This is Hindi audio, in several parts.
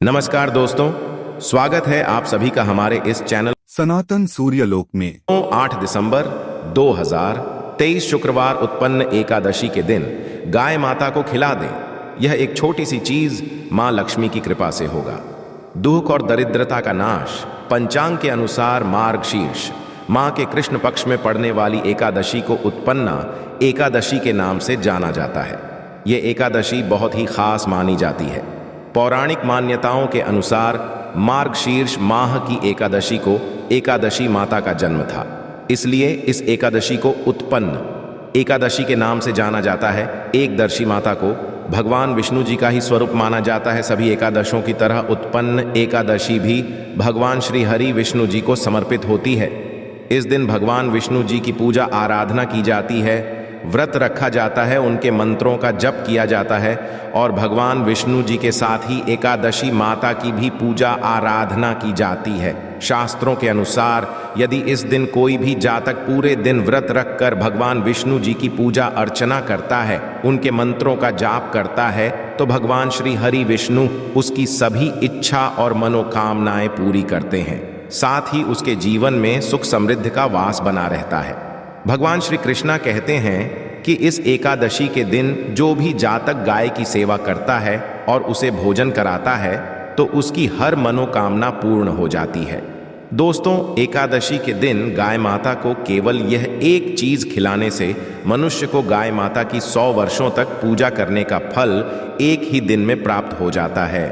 नमस्कार दोस्तों, स्वागत है आप सभी का हमारे इस चैनल सनातन सूर्यलोक में 8 दिसंबर 2023 शुक्रवार उत्पन्न एकादशी के दिन गाय माता को खिला दें। यह एक छोटी सी चीज मां लक्ष्मी की कृपा से होगा। दुख और दरिद्रता का नाश। पंचांग के अनुसार मार्गशीर्ष मां के कृष्ण पक्ष में पड़ने वाली एकादशी को उत्पन्ना एकादशी के नाम से जाना जाता है। यह एकादशी बहुत ही खास मानी जाती है। पौराणिक मान्यताओं के अनुसार मार्गशीर्ष माह की एकादशी को एकादशी माता का जन्म था, इसलिए इस एकादशी को उत्पन्न एकादशी के नाम से जाना जाता है। एकदर्शी माता को भगवान विष्णु जी का ही स्वरूप माना जाता है। सभी एकादशों की तरह उत्पन्न एकादशी भी भगवान श्री हरि विष्णु जी को समर्पित होती है। इस दिन भगवान विष्णु जी की पूजा आराधना की जाती है, व्रत रखा जाता है, उनके मंत्रों का जप किया जाता है और भगवान विष्णु जी के साथ ही एकादशी माता की भी पूजा आराधना की जाती है। शास्त्रों के अनुसार यदि इस दिन कोई भी जातक पूरे दिन व्रत रखकर भगवान विष्णु जी की पूजा अर्चना करता है, उनके मंत्रों का जाप करता है, तो भगवान श्री हरि विष्णु उसकी सभी इच्छा और मनोकामनाएं पूरी करते हैं। साथ ही उसके जीवन में सुख समृद्धि का वास बना रहता है। भगवान श्री कृष्णा कहते हैं कि इस एकादशी के दिन जो भी जातक गाय की सेवा करता है और उसे भोजन कराता है तो उसकी हर मनोकामना पूर्ण हो जाती है। दोस्तों, एकादशी के दिन गाय माता को केवल यह एक चीज खिलाने से मनुष्य को गाय माता की 100 वर्षों तक पूजा करने का फल एक ही दिन में प्राप्त हो जाता है।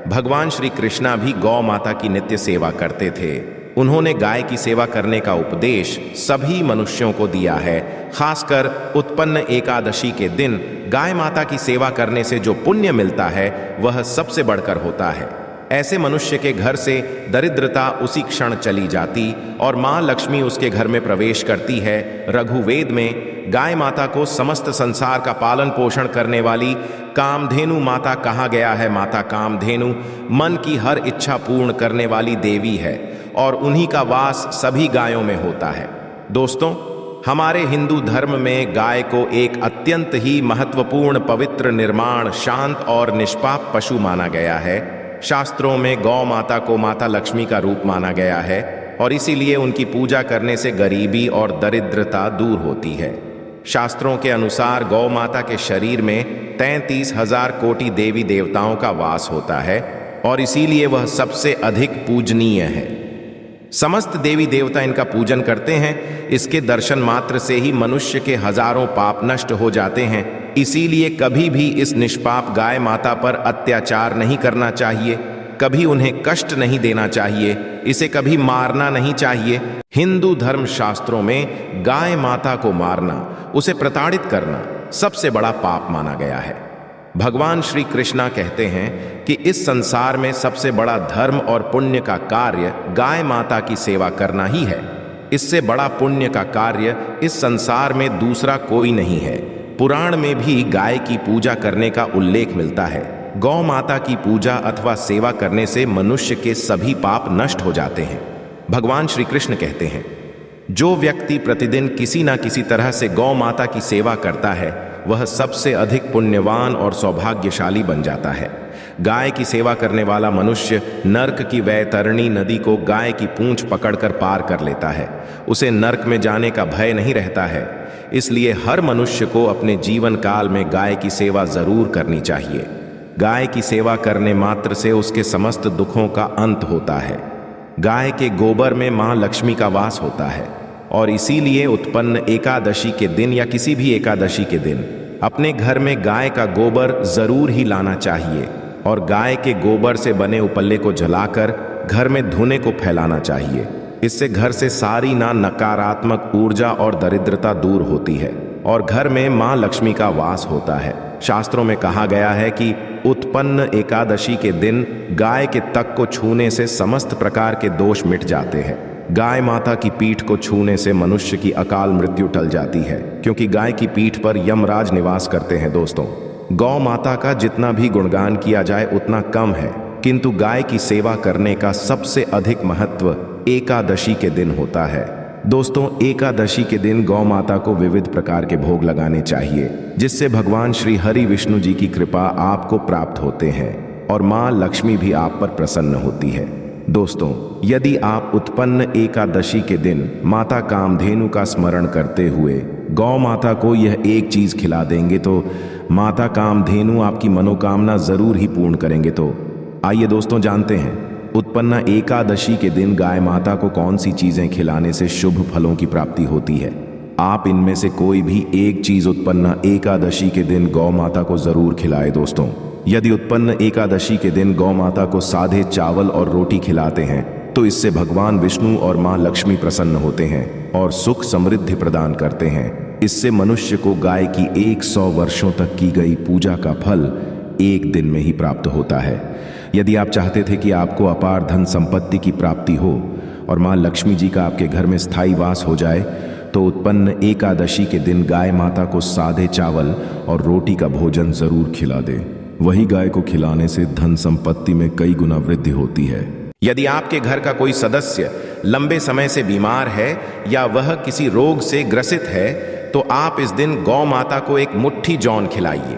भगवान श्री कृष्णा भी गौ माता की नित्य सेवा करते थे। उन्होंने गाय की सेवा करने का उपदेश सभी मनुष्यों को दिया है। खासकर उत्पन्न एकादशी के दिन गाय माता की सेवा करने से जो पुण्य मिलता है वह सबसे बढ़कर होता है। ऐसे मनुष्य के घर से दरिद्रता उसी क्षण चली जाती और मां लक्ष्मी उसके घर में प्रवेश करती है। रघुवेद में गाय माता को समस्त संसार का पालन पोषण करने वाली कामधेनु माता कहा गया है। माता कामधेनु मन की हर इच्छा पूर्ण करने वाली देवी है और उन्हीं का वास सभी गायों में होता है। दोस्तों, हमारे हिंदू धर्म में गाय को एक अत्यंत ही महत्वपूर्ण, पवित्र, निर्माण, शांत और निष्पाप पशु माना गया है। शास्त्रों में गौ माता को माता लक्ष्मी का रूप माना गया है और इसीलिए उनकी पूजा करने से गरीबी और दरिद्रता दूर होती है। शास्त्रों के अनुसार गौ माता के शरीर में 33,000 कोटि देवी देवताओं का वास होता है और इसीलिए वह सबसे अधिक पूजनीय है। समस्त देवी देवता इनका पूजन करते हैं। इसके दर्शन मात्र से ही मनुष्य के हजारों पाप नष्ट हो जाते हैं। इसीलिए कभी भी इस निष्पाप गाय माता पर अत्याचार नहीं करना चाहिए, कभी उन्हें कष्ट नहीं देना चाहिए, इसे कभी मारना नहीं चाहिए। हिंदू धर्म शास्त्रों में गाय माता को मारना, उसे प्रताड़ित करना सबसे बड़ा पाप माना गया है। भगवान श्री कृष्णा कहते हैं कि इस संसार में सबसे बड़ा धर्म और पुण्य का कार्य गाय माता की सेवा करना ही है। इससे बड़ा पुण्य का कार्य इस संसार में दूसरा कोई नहीं है। पुराण में भी गाय की पूजा करने का उल्लेख मिलता है। गौ माता की पूजा अथवा सेवा करने से मनुष्य के सभी पाप नष्ट हो जाते हैं। भगवान श्री कृष्ण कहते हैं, जो व्यक्ति प्रतिदिन किसी न किसी तरह से गौ माता की सेवा करता है वह सबसे अधिक पुण्यवान और सौभाग्यशाली बन जाता है। गाय की सेवा करने वाला मनुष्य नर्क की वैतरणी नदी को गाय की पूंछ पकड़कर पार कर लेता है। उसे नर्क में जाने का भय नहीं रहता है। इसलिए हर मनुष्य को अपने जीवन काल में गाय की सेवा जरूर करनी चाहिए। गाय की सेवा करने मात्र से उसके समस्त दुखों का अंत होता है। गाय के गोबर में मां लक्ष्मी का वास होता है और इसीलिए उत्पन्न एकादशी के दिन या किसी भी एकादशी के दिन अपने घर में गाय का गोबर जरूर ही लाना चाहिए और गाय के गोबर से बने उपल्ले को जलाकर घर में धुने को फैलाना चाहिए। इससे घर से सारी नकारात्मक ऊर्जा और दरिद्रता दूर होती है और घर में मां लक्ष्मी का वास होता है। शास्त्रों में कहा गया है कि उत्पन्न एकादशी के दिन गाय के तक को छूने से समस्त प्रकार के दोष मिट जाते हैं। गाय माता की पीठ को छूने से मनुष्य की अकाल मृत्यु टल जाती है, क्योंकि गाय की पीठ पर यमराज निवास करते हैं। दोस्तों, गौ माता का जितना भी गुणगान किया जाए उतना कम है, किंतु गाय की सेवा करने का सबसे अधिक महत्व एकादशी के दिन होता है। दोस्तों, एकादशी के दिन गौ माता को विविध प्रकार के भोग लगाने चाहिए, जिससे भगवान श्री हरि विष्णु जी की कृपा आपको प्राप्त होते हैं और मां लक्ष्मी भी आप पर प्रसन्न होती है। दोस्तों, यदि आप उत्पन्न एकादशी के दिन माता कामधेनु का स्मरण करते हुए गौ माता को यह एक चीज खिला देंगे तो माता कामधेनु आपकी मनोकामना जरूर ही पूर्ण करेंगे। तो आइए दोस्तों जानते हैं उत्पन्न एकादशी के दिन गाय माता को कौन सी चीजें खिलाने से शुभ फलों की प्राप्ति होती है। आप इनमें से कोई भी एक चीज उत्पन्न एकादशी के दिन गौ माता को जरूर खिलाए। दोस्तों, यदि उत्पन्न एकादशी के दिन गौ माता को सादे चावल और रोटी खिलाते हैं तो इससे भगवान विष्णु और मां लक्ष्मी प्रसन्न होते हैं और सुख समृद्धि प्रदान करते हैं। इससे मनुष्य को गाय की 100 वर्षों तक की गई पूजा का फल एक दिन में ही प्राप्त होता है। यदि आप चाहते थे कि आपको अपार धन संपत्ति की प्राप्ति हो और मां लक्ष्मी जी का आपके घर में स्थायी वास हो जाए तो उत्पन्न एकादशी के दिन गाय माता को सादे चावल और रोटी का भोजन जरूर खिला दें। वही गाय को खिलाने से धन संपत्ति में कई गुना वृद्धि होती है। यदि आपके घर का कोई सदस्य लंबे समय से बीमार है या वह किसी रोग से ग्रसित है तो आप इस दिन गौ माता को एक मुट्ठी जौन खिलाइए।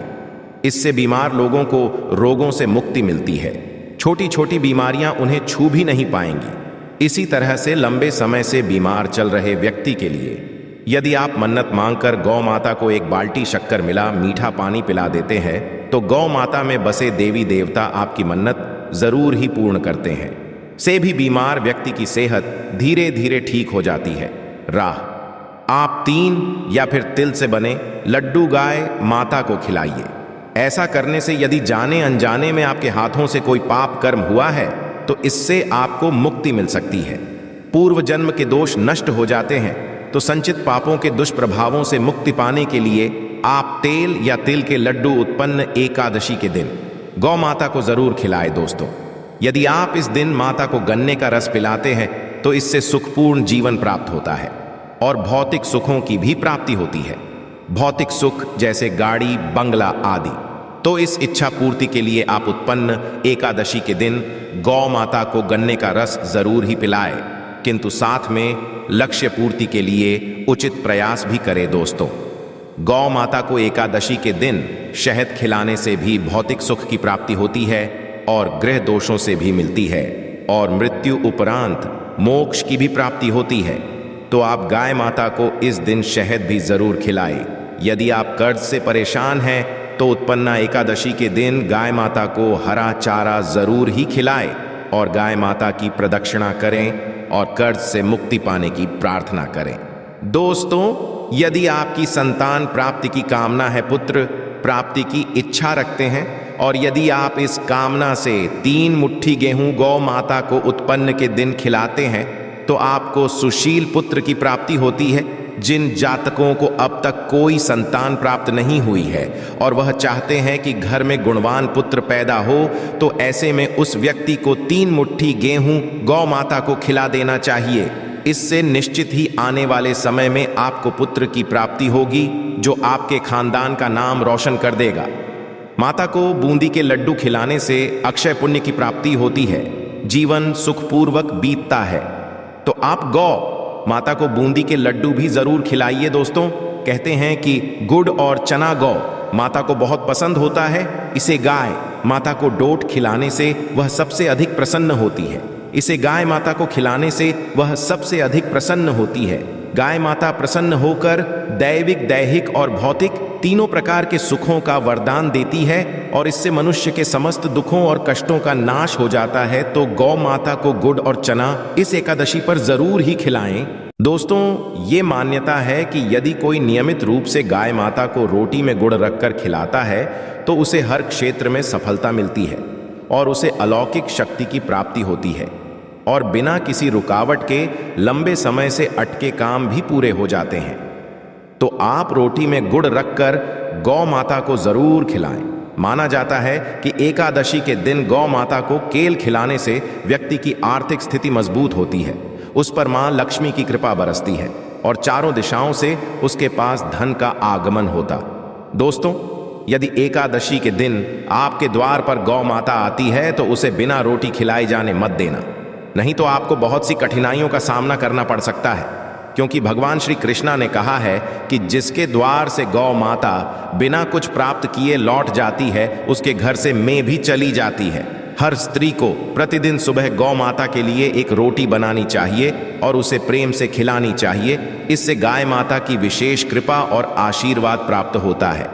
इससे बीमार लोगों को रोगों से मुक्ति मिलती है। छोटी छोटी बीमारियां उन्हें छू भी नहीं पाएंगी। इसी तरह से लंबे समय से बीमार चल रहे व्यक्ति के लिए यदि आप मन्नत मांगकर गौ माता को एक बाल्टी शक्कर मिला मीठा पानी पिला देते हैं तो गौ माता में बसे देवी देवता आपकी मन्नत जरूर ही पूर्ण करते हैं। से भी बीमार व्यक्ति की सेहत धीरे धीरे ठीक हो जाती है। राह, आप 3 या फिर तिल से बने लड्डू गाय माता को खिलाइए। ऐसा करने से यदि जाने अनजाने में आपके हाथों से कोई पाप कर्म हुआ है तो इससे आपको मुक्ति मिल सकती है। पूर्व जन्म के दोष नष्ट हो जाते हैं तो संचित पापों के दुष्प्रभावों से मुक्ति पाने के लिए आप तेल या तिल के लड्डू उत्पन्न एकादशी के दिन गौ माता को जरूर खिलाएं। दोस्तों, यदि आप इस दिन माता को गन्ने का रस पिलाते हैं तो इससे सुखपूर्ण जीवन प्राप्त होता है और भौतिक सुखों की भी प्राप्ति होती है। भौतिक सुख जैसे गाड़ी, बंगला आदि। तो इस इच्छा पूर्ति के लिए आप उत्पन्न एकादशी के दिन गौ माता को गन्ने का रस जरूर ही पिलाएं, किंतु साथ में लक्ष्य पूर्ति के लिए उचित प्रयास भी करें। दोस्तों, गौ माता को एकादशी के दिन शहद खिलाने से भी भौतिक सुख की प्राप्ति होती है और ग्रह दोषों से भी मिलती है और मृत्यु उपरांत मोक्ष की भी प्राप्ति होती है। तो आप गाय माता को इस दिन शहद भी जरूर खिलाएं। यदि आप कर्ज से परेशान हैं तो उत्पन्ना एकादशी के दिन गाय माता को हरा चारा जरूर ही खिलाएं और गाय माता की प्रदक्षिणा करें और कर्ज से मुक्ति पाने की प्रार्थना करें। दोस्तों, यदि आपकी संतान प्राप्ति की कामना है, पुत्र प्राप्ति की इच्छा रखते हैं और यदि आप इस कामना से 3 मुट्ठी गेहूं गौ माता को उत्पन्न के दिन खिलाते हैं तो आपको सुशील पुत्र की प्राप्ति होती है। जिन जातकों को अब तक कोई संतान प्राप्त नहीं हुई है और वह चाहते हैं कि घर में गुणवान पुत्र पैदा हो तो ऐसे में उस व्यक्ति को 3 मुट्ठी गेहूं गौ माता को खिला देना चाहिए। इससे निश्चित ही आने वाले समय में आपको पुत्र की प्राप्ति होगी जो आपके खानदान का नाम रोशन कर देगा। माता को बूंदी के लड्डू खिलाने से अक्षय पुण्य की प्राप्ति होती है, जीवन सुखपूर्वक बीतता है। तो आप गौ माता को बूंदी के लड्डू भी जरूर खिलाइए। दोस्तों, कहते हैं कि गुड़ और चना गौ माता को बहुत पसंद होता है। इसे गाय माता को डोट खिलाने से वह सबसे अधिक प्रसन्न होती है। इसे गाय माता को खिलाने से वह सबसे अधिक प्रसन्न होती है। गाय माता प्रसन्न होकर दैविक, दैहिक और भौतिक तीनों प्रकार के सुखों का वरदान देती है और इससे मनुष्य के समस्त दुखों और कष्टों का नाश हो जाता है। तो गौ माता को गुड़ और चना इस एकादशी पर जरूर ही खिलाएं। दोस्तों, ये मान्यता है कि यदि कोई नियमित रूप से गाय माता को रोटी में गुड़ रखकर खिलाता है तो उसे हर क्षेत्र में सफलता मिलती है और उसे अलौकिक शक्ति की प्राप्ति होती है और बिना किसी रुकावट के लंबे समय से अटके काम भी पूरे हो जाते हैं। तो आप रोटी में गुड़ रखकर गौ माता को जरूर खिलाएं। माना जाता है कि एकादशी के दिन गौ माता को केल खिलाने से व्यक्ति की आर्थिक स्थिति मजबूत होती है, उस पर मां लक्ष्मी की कृपा बरसती है और चारों दिशाओं से उसके पास धन का आगमन होता। दोस्तों, यदि एकादशी के दिन आपके द्वार पर गौ माता आती है तो उसे बिना रोटी खिलाए जाने मत देना, नहीं तो आपको बहुत सी कठिनाइयों का सामना करना पड़ सकता है। क्योंकि भगवान श्री कृष्णा ने कहा है कि जिसके द्वार से गौ माता बिना कुछ प्राप्त किए लौट जाती है, उसके घर से मैं भी चली जाती है। हर स्त्री को प्रतिदिन सुबह गौ माता के लिए एक रोटी बनानी चाहिए और उसे प्रेम से खिलानी चाहिए। इससे गाय माता की विशेष कृपा और आशीर्वाद प्राप्त होता है।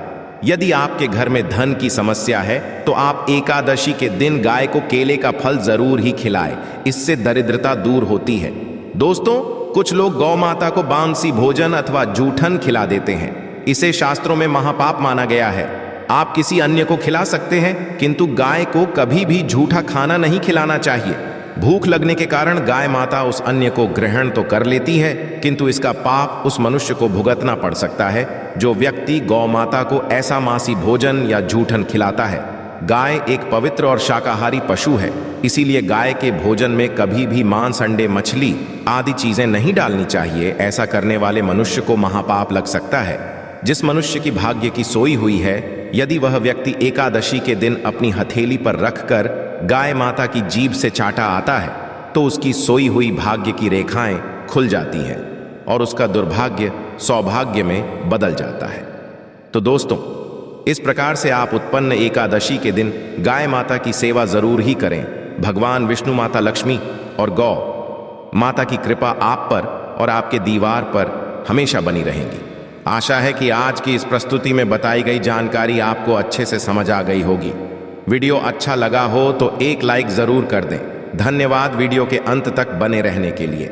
यदि आपके घर में धन की समस्या है तो आप एकादशी के दिन गाय को केले का फल जरूर ही खिलाएं। इससे दरिद्रता दूर होती है। दोस्तों, कुछ लोग गौ माता को बांसी भोजन अथवा जूठन खिला देते हैं। इसे शास्त्रों में महापाप माना गया है। आप किसी अन्य को खिला सकते हैं, किंतु गाय को कभी भी झूठा खाना नहीं खिलाना चाहिए। भूख लगने के कारण गाय माता उस अन्य को ग्रहण तो कर लेती है, किंतु इसका पाप उस मनुष्य को भुगतना पड़ सकता है जो व्यक्ति गौ माता को ऐसा मांसी भोजन या जूठन खिलाता है। गाय एक पवित्र और शाकाहारी पशु है, इसीलिए गाय के भोजन में कभी भी मांस, अंडे, मछली आदि चीजें नहीं डालनी चाहिए। ऐसा करने वाले मनुष्य को महापाप लग सकता है। जिस मनुष्य की भाग्य की सोई हुई है, यदि वह व्यक्ति एकादशी के दिन अपनी हथेली पर रखकर गाय माता की जीभ से चाटा आता है तो उसकी सोई हुई भाग्य की रेखाएं खुल जाती हैं और उसका दुर्भाग्य सौभाग्य में बदल जाता है। तो दोस्तों, इस प्रकार से आप उत्पन्न एकादशी के दिन गाय माता की सेवा जरूर ही करें। भगवान विष्णु, माता लक्ष्मी और गौ माता की कृपा आप पर और आपके दीवार पर हमेशा बनी रहेंगी। आशा है कि आज की इस प्रस्तुति में बताई गई जानकारी आपको अच्छे से समझ आ गई होगी। वीडियो अच्छा लगा हो तो एक लाइक जरूर कर दें। धन्यवाद वीडियो के अंत तक बने रहने के लिए।